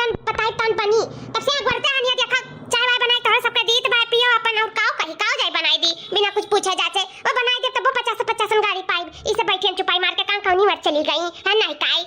जन बताई तन बनी तब से गुरते हनिया देखा चाय वाय बनाई तोहरा सबके दीत बाय पियो अपन और काऊ कही काऊ जाई बनाई दी बिना कुछ पूछे जाचे वो बनाई दे तब 50 गाड़ी पाई इसे बैठी हम चुपाई मार के कां कौनी मर चली गई है नहीं काई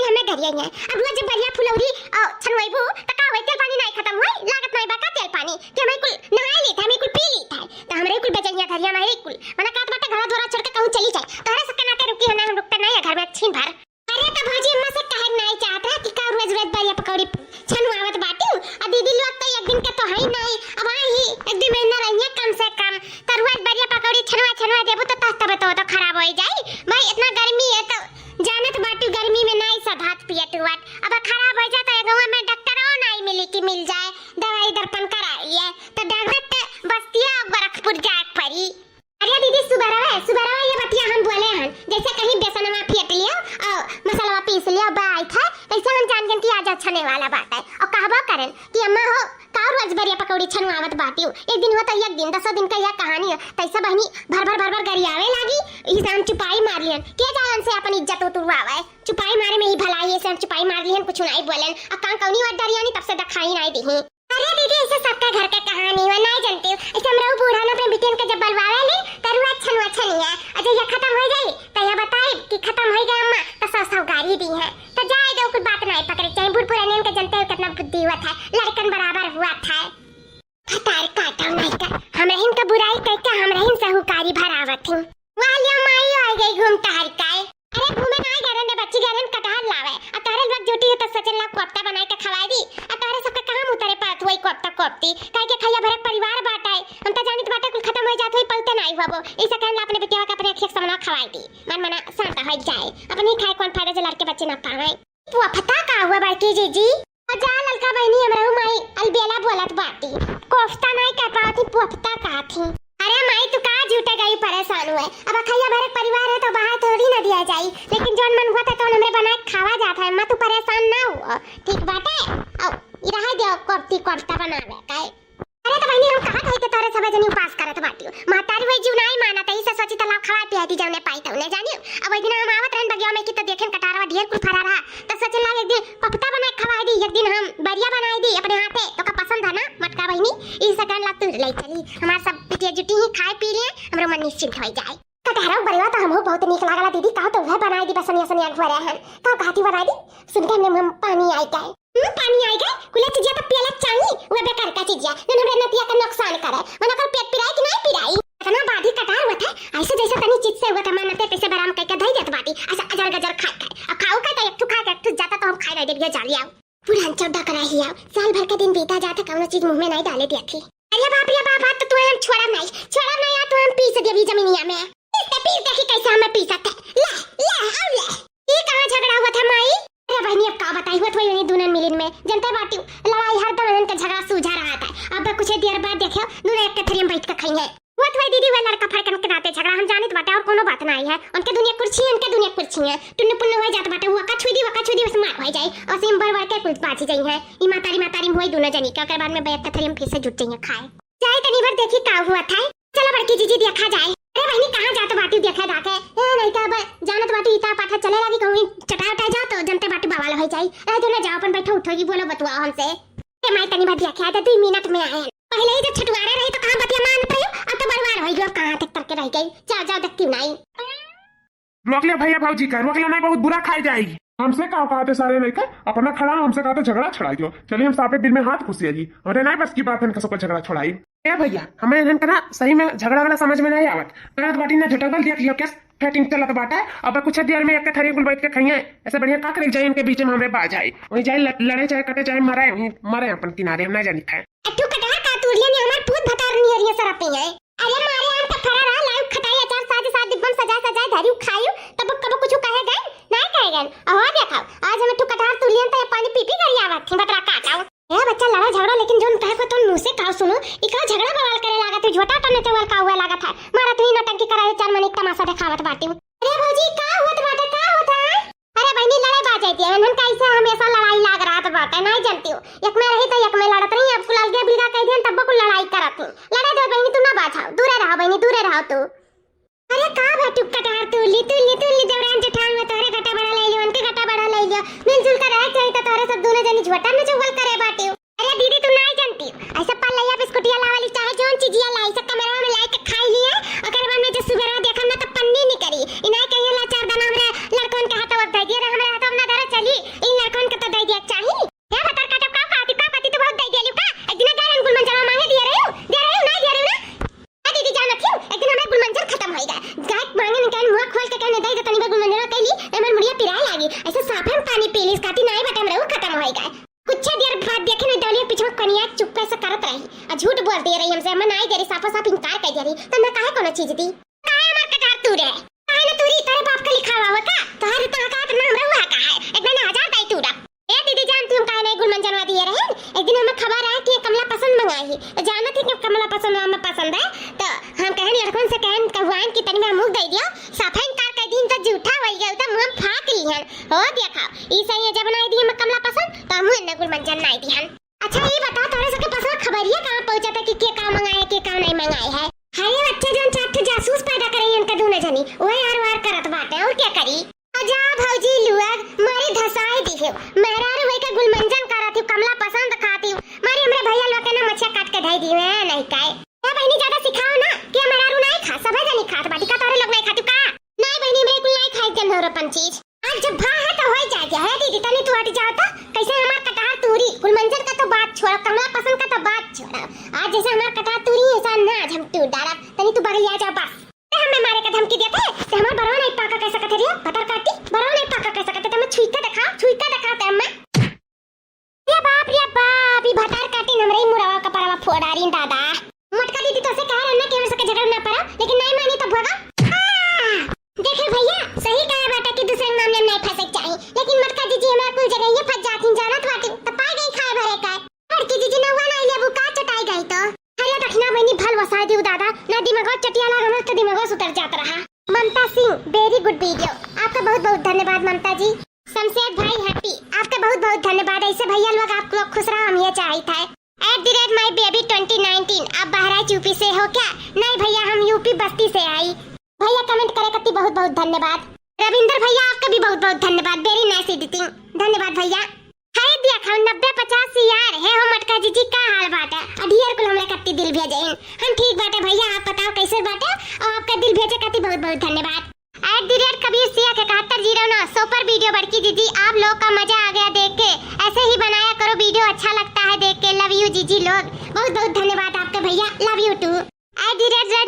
अब रोज बढ़िया फुलौरी छनवाइबो त का होय तेल पानी नहीं खत्म होय लागत नहीं बका तेल पानी के मैं कुल नहाय ली था मैं कुल पी ली था त हमरे कुल बेचैया घरिया में कुल मना कात बाटे घर द्वारा छोड़ के कहूं चली जाए तोहरे सबके नाते रुकी है ना हम रुकते नहीं है घर में छीन भर अरे त भौजी अम्मा से कहे नहीं चाहता कि का रोज रोज बढ़िया पकौड़ी छनवावत बाटी आ दीदी लोग तो एक दिन के तो है नहीं अब आई एक दिन महीना रहिए कम से कम त रोज बढ़िया पकौड़ी छनवा देबो तो तब तो खराब हो जाए भाई इतना गर्मी है तो जानत बाटी गर्मी में नहीं सधात पियत हुआत अब खराब हो जाता है गांव में डॉक्टरों नहीं मिली कि मिल जाए दवाई दर्पण कराइए तो डायरेक्ट बस्तिया गोरखपुर जाए पड़ी अरे दीदी सुबह ये बतिया हम बोले हैं जैसे कहीं बेसन में फेंट लिया और मसाला पीस लिया बाई था ऐसे हम जान गए कि आज छने वाला बात है और कहबा करें कि अम्मा हो का रोज बढ़िया पकौड़ी छनवावत बाटी एक दिन हुआ तो एक दिन 10 दिन का यह कहानी है तैसा बहनी भर गरियावे लागी इस हम चुपाई मार लियन के जान से अपन इज्जत उतरवावे चुपाई मारे में ही भलाई से हम चुपाई मार लियन कुछ नहीं बोलन आ कान कौनी वाट डरियानी तब से दिखाई नहीं दी अरे दीदी ऐसे सबका घर का कहानी है नहीं जानती हूं ऐसे हम रहू बूढ़ा ना अपने बिटियन का जब बलवावे ले तरुआ छनवा अच्छा ये खत्म हो जाए तो ये बताए कि खत्म हो गया अम्मा तो सौ गाड़ी दी है तो जाए दो कुछ बात नहीं पकड़े चाहे बूढ़ पुराने के जनते हुए कितना बुद्धि हुआ था लड़कन बराबर हुआ था हतार काटा नहीं का हम रहीन का बुराई कहते हम रहीन साहूकारी भरावत थी वालिया माई आ गई घूमता हर काय अरे घूमे ना गरन ने बच्ची गरन कटहल लावे आ तारे लोग जोटी है तो सचन ला कोफ्ता बनाए के खवाई दी आ तारे सबके काम उतरे पात हुई कोफ्ती काहे के खैया भरक परिवार बाटाए हम त जानित बाटे कुल खत्म हो जात होई पलते नहीं हुआबो इसे कहन अपने बेटिया का अपने एक समना खवाई दी मन शांत हो जाए अपने खाए कौन फायदा से लड़के बच्चे ना पाए तू पता का हुआ बाटी जीजी जा ललका बहनी हमरा माई अलबेला बोलत बाटी कोफ्ता नहीं कह पाती पोफ्ता का थी अरे माई तू का झूठे गई परेशान हुए अब खैया भरक परिवार है तो बाहर थोड़ी ना दिया जाई लेकिन जोन मन हुआ था तो हमरे बना खावा जाता है मैं तू परेशान ना हुआ ठीक बाटे औ रह दे कोफ्ता बनावे काए अरे तो बहनी हम कहां कहे के तोरे सब जनी उपास करत बाटी मातारी वही जीव नहीं माना तई से सोची तलाव खवा पिया दी जौने पाई तौने जानियो अब एक दिन हम आवत रहन बगिया में की तो देखेन कटारवा ढेर कुल फरा रहा तो सोचन लाग एक दिन कोफ्ता बना खवा दी एक दिन हम बढ़िया बनाई दी अपने हाथे तो का पसंद है ना मटका बहनी ई सकन ला तू ले चली हमार सब पिटिया जुटी ही खाए पी लिए हमरो मन निश्चिंत हो जाए कटारवा बड़वा तो हमहु बहुत नीक लागला दीदी का तो वह बनाई दी बसनिया सनिया घरे हैं का घाटी बनाई दी सुन के हम पानी आई गए पानी आई गए कुले चीज तो पियला चाहिए वो बेकार का चीज न हमरे नतिया का नुकसान करे मन कर पेट पिराई कि नहीं पिराई इतना बाधी कटार हुआ था ऐसे जैसे तनी चीज से हुआ था मानते पैसे बराम कह के धई देत बाटी ऐसा अजर गजर खा अब खाओ का तो एक ठू खा के एक ठू जाता तो हम खाई रह देबिया जालिया पुरान चौड़ा करा ही आओ साल भर का दिन बीता जाता कौनो चीज मुंह में नहीं डाले दी थी अरे बाप तो तू हम छोड़ा नहीं आ तो हम पीस देबी जमीनिया में इससे पीस देखी कैसे हमें पी सकते ले आओ ले ये कहां झगड़ा हुआ था माई अरे बहनी अब का बताई हुआ थोड़ी दोनों मिलन में जनता बाटी लड़ाई हर दम का झगड़ा सूझा रहा था अब कुछ देर बाद देखो दोनों एक थरी में बैठ के खाई है वो तो दीदी वाला लड़का फड़कन के नाते झगड़ा हम जानित बाटे और कोनो बात नहीं है उनके दुनिया कुर्सी है टुन्न पुन्न हो जात बाटे हुआ का छुदी बस मार हो जाए और सिम भर के कुल बाची जाई है ई मातारी होई दोनों जनी के ओकर बाद में बैठ के थरी में फिर से जुट जाइए खाए जाए तनी भर देखी का हुआ था चलो बड़की जीजी देखा जाए अरे बहनी कहां जात बाटी देखा जाके ए नहीं का जानत बाटी इता पाठा चले लगी कहूं चटा जाओ तो जनते बाटी बवाल हो जाए ए तो ना जाओ अपन बैठो उठोगी बोलो बतुआ हमसे ए माई तनी भर देखा था 2 मिनट में आए पहले ही जब छटवारे रही तो कहां बतिया मानते हो अब तो बर्बाद हो गई कहां तक करके रह गई जाओ देखती नहीं रोक ले भैया भाजी का रोक ले नहीं बहुत बुरा खाई जाएगी हमसे कहा थे सारे लेकर अपना खड़ा हमसे कहा था झगड़ा छड़ाई दो चलिए हम साफे बिल में हाथ घुसिया जी अरे नहीं बस की बात है सबको झगड़ा छड़ाई ए भैया हमें इन्हन करा सही में झगड़ा वाला समझ में नहीं आवत करत बाटी ना झटकल देख लियो कैस फैटिंग चलत बाटा अब कुछ देर में एक थरी गुल बैठ के खाइए ऐसे बढ़िया का करे जाए इनके बीच में हमरे बाज आए वही जाए लड़े चाहे कटे चाहे मरे वही मरे अपन किनारे में ना जानी था अट्टू कटार का तुरिया ने हमार पूत भतार नियरिया सरपे है अरे मारे हम तो खरा रहा लाइव खटाई अचार साथ डिब्बन सजा धरियो खायो तब कब कुछ कहे गए नहीं कहे गए और देखा आज हम तो कटार तुलियन तो पानी पी पी कर आवत थी बतरा काटाओ ए बच्चा लड़ा झगड़ा लेकिन जोन कहे को तो मुंह से कहो सुनो इका झगड़ा बवाल करे लागा तू झोटा टने चवल का हुआ लागा था मारा तू ही नटंकी कराए चार मन एक तमाशा दिखावत बाटी अरे भौजी का होत बाटे का होता अरे बहनी लड़ाई बाज जाती है हम कैसे हमेशा लड़ाई लाग रहा था बाटे नहीं जानती हो एक में रही तो एक में लड़त रही अब कुलाल के बिगा कह दियन तब को लड़ाई करत थी लड़ाई दो बहनी तू ना बाछाओ दूरे रहो बहनी दूरे रहो तू अरे का बाटू कटार तुली जबरान जेठान में तोरे गटा बड़ा ले लियो उनके गटा बड़ा ले लियो मिलजुल कर रह चाहिए तो तोरे सब दोनों जनी झोटा में चुगल करे बाटे अरे दीदी तू नहीं जानती ऐसा पल्लैया बिस्कुटिया लावाली चाहे जोन चीजिया लाई सब कमरा में लाई के खाई लिया ओकर बाद में जो सुबह देखा ना तो पन्नी नहीं करी इनाय कहिए ला चार दाना हमरे लड़कन के हाथ दे दिए हमरे हाथ में ना धरे चली इन लड़कन के तो दे दिया चाहिए हे बता का काती तो बहुत दे दिया का एक दिन गैरन गुल मंजरा मांगे दिए रहे नहीं दे रहे ना दीदी जाना थी एक दिन हमारे गुल मंजर खत्म हो गया गाय मांगे ने कहन मुंह खोल के कहने दे तनी गुल मंजरा कहली हमर मुड़िया पिराए लागी ऐसे साफन पानी पीली काती नहीं बटे हमरे खत्म हो गया कुछ देर बाद देखे नहीं दौलिया पीछे कनिया चुप से करत रही और झूठ बोल दे रही हमसे मैं नहीं दे रही साफा साफ इनकार कर दे रही तो मैं काहे कोनो चीज दी काहे हमार कटार तू रे काहे ना तूरी तेरे बाप का लिखा हुआ का तोहर तो का तो नाम रहुआ का है एक दिन 1000 दाई तूरा ए दीदी जान तुम काहे नहीं गुल मंजरवा दिए रहे एक दिन हमें खबर आया कि कमला पसंद मंगाई है जाना थी कि कमला पसंद हमें पसंद है तो हम कहन लड़कन से कहन कहवान की तनी में मुंह दे दिया साफा इनकार कर दिन तो झूठा हो गया तो मुंह फाक ली है हो देखा ई सही जब नहीं दी हमें कमला पसंद तो हम ने गुल मंजर नहीं दी हन अच्छा ये बता तोरे सबके पास खबरिया कहां पहुंचा था कि के का मंगाए के का नहीं मंगाए है हाय बच्चे जोन चाट जासूस पैदा करे उनका दोनों जनी ओए यार वार करत बाटे और क्या करी आजा भौजी लुआग मारी धसाई दिखे मेहरारू भाई का गुलमंजन करत कमला पसंद खाती मारी हमरे भैया लोग के ना मच्छा काट के धई दी है नहीं काए ए बहनी ज्यादा सिखाओ ना कि मेहरारू नहीं खा सब जनी खात बाटी का तोरे लोग नहीं खाती का नहीं बहनी मेरे को नहीं खाई के नौरपन चीज आज जब भा है तो होई जाए है दीदी तनी तू हट जाओ तो कैसे हमार कटार तूरी गुलमंजन का तो बात छोड़ कमला पसंद का तो बात छोड़ आज जैसे हमार कटार तूरी ऐसा ना हम टूट डाला तनी तू बगलिया जा बस हमें मारे का धमकी देते ते हमार बरवा नहीं पाका कैसे कथे रे पतर काटी बरवा नहीं पाका कैसे कथे तमे छुई के दिखा ते अम्मा रे बाप ई भतार काटी हमरे मुरवा का परवा फोड़ारी दादा मटका दीदी तो से कह रहा ना कि हमसे के झगड़ा ना पड़ा लेकिन नहीं मानी तो भगा देखे भैया सही कहा बेटा कि दूसरे मामले में नहीं फंसे चाहिए लेकिन मटका जीजी हमारे कुल जगह ये फंस जाती जानत वाटी तो पाई गई खाए भरे का लड़की जीजी ने हुआ ना लेबू का चटाई गई तो हरिया दक्षिणा बहनी भल वसा दियो दादा ना दिमाग चटिया लगा हमर तो दिमाग उतर जात रहा ममता सिंह वेरी गुड वीडियो आपका बहुत बहुत धन्यवाद ममता जी शमशेद भाई हैप्पी आपका बहुत बहुत धन्यवाद ऐसे भैया लोग आप लोग खुश रहो हम ये चाहिए था @my baby 2019 आप बहराइच यूपी से हो क्या नहीं भैया हम यूपी बस्ती से आई भैया कमेंट करे कति बहुत बहुत धन्यवाद रविंदर भैया आपका भी बहुत बहुत धन्यवाद वेरी नाइस एडिटिंग धन्यवाद भैया हाय दिया खाओ 90-50 यार है हो मटका जीजी का हाल बाटे अढियर कुल हमरा कति दिल भेजे हम ठीक बाटे भैया आप बताओ कैसे बाटे और आपका दिल भेजे कति बहुत बहुत धन्यवाद कबीर सिया के 7109 सुपर वीडियो बड़की दीदी आप लोग का मजा आ गया देख के ऐसे ही बनाया करो वीडियो अच्छा लगता है देख के लव यू जीजी लोग बहुत बहुत धन्यवाद आपका भैया love you too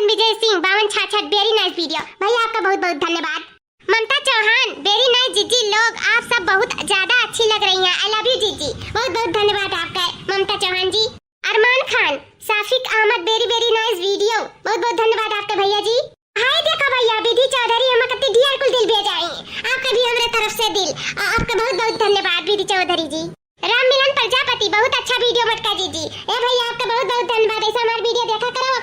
Vijay Singh 5266 very nice video भैया आपका बहुत बहुत धन्यवाद ममता चौहान वेरी नाइस जीजी लोग आप सब बहुत ज्यादा अच्छी लग रही हैं आई लव यू जीजी बहुत बहुत धन्यवाद आपका Mamta Chauhan ji Arman Khan Safiq Ahmad very very nice video बहुत बहुत धन्यवाद आपके भैया जी हाय देखो भैया विधि चौधरी हम कति डियर कुल दिल भेजाएंगे आपका भी हमारे तरफ से दिल आपका बहुत बहुत धन्यवाद विधि चौधरी जी राम मिलन प्रजापति बहुत अच्छा वीडियो मटका जी ए भैया आपका बहुत बहुत धन्यवाद ऐसा हमारा वीडियो देखा करो